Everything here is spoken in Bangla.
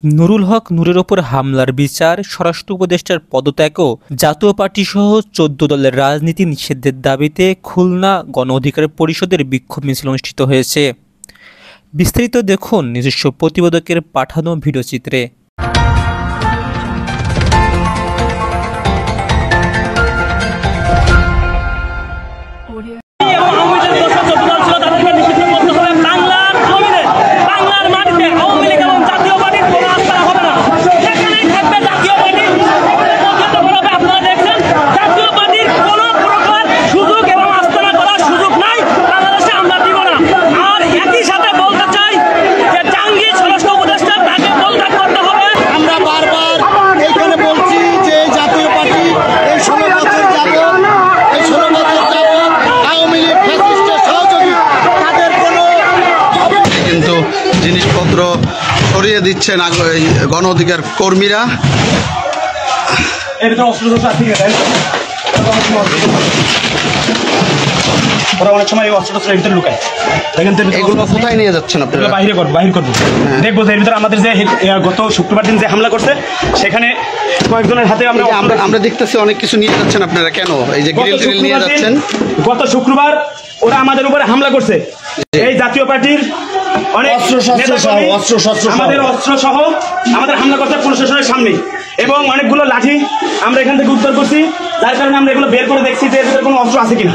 নুরুল হক নূরের ওপর হামলার বিচার, স্বরাষ্ট্র উপদেষ্টার পদত্যাগ ও জাতীয় পার্টিসহ ১৪ দলের রাজনীতি নিষিদ্ধের দাবিতে খুলনা গণ অধিকার পরিষদের বিক্ষোভ মিছিল অনুষ্ঠিত হয়েছে। বিস্তারিত দেখুন নিজস্ব প্রতিবেদকের পাঠানো ভিডিওচিত্রে। জিনিসপত্র সরিয়ে দিচ্ছেন গণ অধিকার কর্মীরা। অনেক সময় অস্ত্র ভিতরে লুকায়, এগুলো কোথায় নিয়ে যাচ্ছেন আপনারা? বাহির করবো। দেখবো এর ভিতরে আমাদের যে গত শুক্রবার দিন যে হামলা করছে সেখানে কয়েকজনের হাতে আমরা দেখতেছি অনেক কিছু নিয়ে যাচ্ছেন আপনারা। কেন এই যে গ্রিল ট্রিল নিয়ে যাচ্ছেন? গত শুক্রবার ওরা আমাদের উপরে হামলা করছে। এই জাতীয় পার্টির অনেক আমাদের অস্ত্র সহ আমাদের হামলা করছে প্রশাসনের সামনে, এবং অনেকগুলো লাঠি আমরা এখান থেকে উদ্ধার করছি, যার কারণে আমরা এগুলো বের করে দেখছি যে এর ভিতরে কোনো অস্ত্র আছে কিনা।